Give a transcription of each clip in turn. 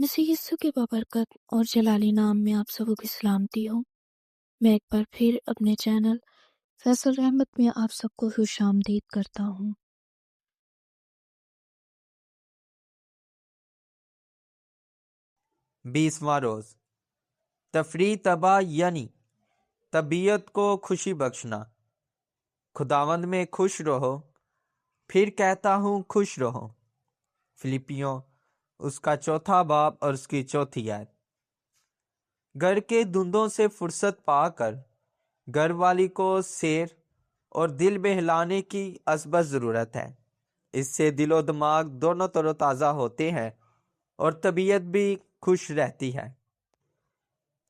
مسیح یسوع کے بابرکت اور جلالی نام میں آپ سبوں کی سلامتی ہو۔ میں ایک بار پھر اپنے چینل فیصل رحمت میں آپ سب کو خوش آمدید کرتا ہوں۔ بیسواں روز تفریح طبع یعنی طبیعت کو خوشی بخشنا۔ خداوند میں خوش رہو، پھر کہتا ہوں خوش رہو۔ فلپیوں اس کا 4 باب اور اس کی 4 آیت۔ گھر کے دھندوں سے فرصت پا کر گھر والی کو سیر اور دل بہلانے کی ازبز ضرورت ہے۔ اس سے دل و دماغ دونوں تر و تازہ ہوتے ہیں اور طبیعت بھی خوش رہتی ہے۔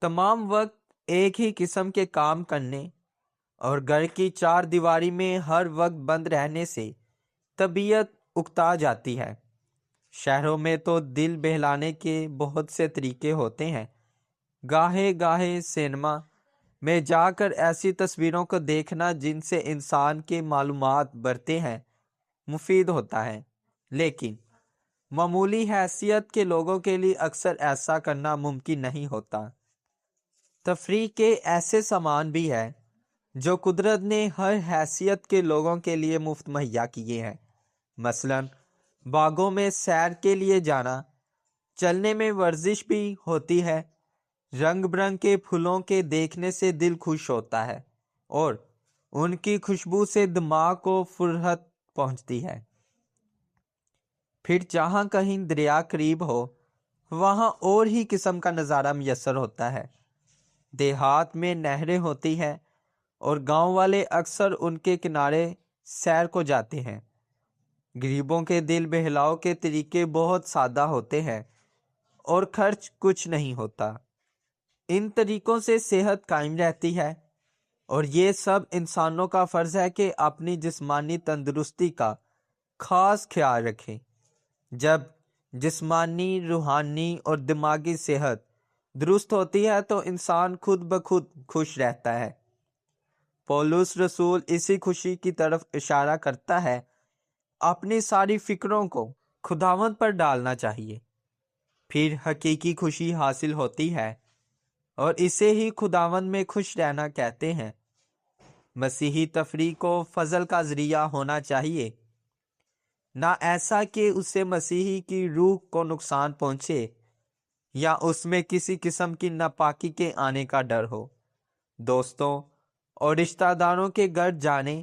تمام وقت ایک ہی قسم کے کام کرنے اور گھر کی 4 دیواری میں ہر وقت بند رہنے سے طبیعت اکتا جاتی ہے۔ شہروں میں تو دل بہلانے کے بہت سے طریقے ہوتے ہیں۔ گاہے گاہے سینما میں جا کر ایسی تصویروں کو دیکھنا جن سے انسان کی معلومات بڑھتے ہیں مفید ہوتا ہے، لیکن معمولی حیثیت کے لوگوں کے لیے اکثر ایسا کرنا ممکن نہیں ہوتا۔ تفریح کے ایسے سامان بھی ہیں جو قدرت نے ہر حیثیت کے لوگوں کے لیے مفت مہیا کیے ہیں۔ مثلاً باغوں میں سیر کے لیے جانا، چلنے میں ورزش بھی ہوتی ہے۔ رنگ برنگ کے پھولوں کے دیکھنے سے دل خوش ہوتا ہے اور ان کی خوشبو سے دماغ کو فرحت پہنچتی ہے۔ پھر جہاں کہیں دریا قریب ہو وہاں اور ہی قسم کا نظارہ میسر ہوتا ہے۔ دیہات میں نہریں ہوتی ہیں اور گاؤں والے اکثر ان کے کنارے سیر کو جاتے ہیں۔ غریبوں کے دل بہلاؤ کے طریقے بہت سادہ ہوتے ہیں اور خرچ کچھ نہیں ہوتا۔ ان طریقوں سے صحت قائم رہتی ہے اور یہ سب انسانوں کا فرض ہے کہ اپنی جسمانی تندرستی کا خاص خیال رکھیں۔ جب جسمانی، روحانی اور دماغی صحت درست ہوتی ہے تو انسان خود بخود خوش رہتا ہے۔ پولس رسول اسی خوشی کی طرف اشارہ کرتا ہے۔ اپنی ساری فکروں کو خداوند پر ڈالنا چاہیے، پھر حقیقی خوشی حاصل ہوتی ہے اور اسے ہی خداوند میں خوش رہنا کہتے ہیں۔ مسیحی تفریح کو فضل کا ذریعہ ہونا چاہیے، نہ ایسا کہ اسے مسیحی کی روح کو نقصان پہنچے یا اس میں کسی قسم کی ناپاکی کے آنے کا ڈر ہو۔ دوستوں اور رشتہ داروں کے گھر جانے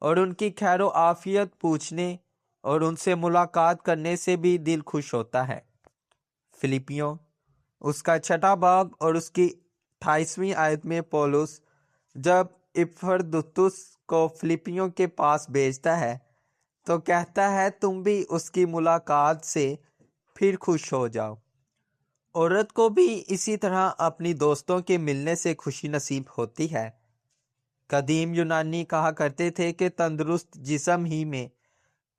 اور ان کی خیر و عافیت پوچھنے اور ان سے ملاقات کرنے سے بھی دل خوش ہوتا ہے۔ فلپیوں اس کا 6 باب اور اس کی 28ویں آیت میں پولس جب افردتس کو فلپیوں کے پاس بھیجتا ہے تو کہتا ہے تم بھی اس کی ملاقات سے پھر خوش ہو جاؤ۔ عورت کو بھی اسی طرح اپنی دوستوں کے ملنے سے خوشی نصیب ہوتی ہے۔ قدیم یونانی کہا کرتے تھے کہ تندرست جسم ہی میں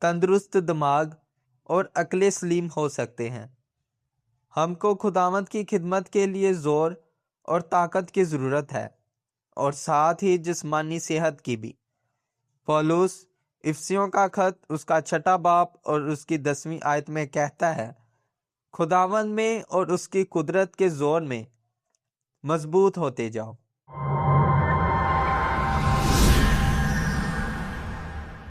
تندرست دماغ اور عقل سلیم ہو سکتے ہیں۔ ہم کو خداوند کی خدمت کے لیے زور اور طاقت کی ضرورت ہے اور ساتھ ہی جسمانی صحت کی بھی۔ پولس افسیوں کا خط اس کا 6 باب اور اس کی 10ویں آیت میں کہتا ہے خداوند میں اور اس کی قدرت کے زور میں مضبوط ہوتے جاؤ۔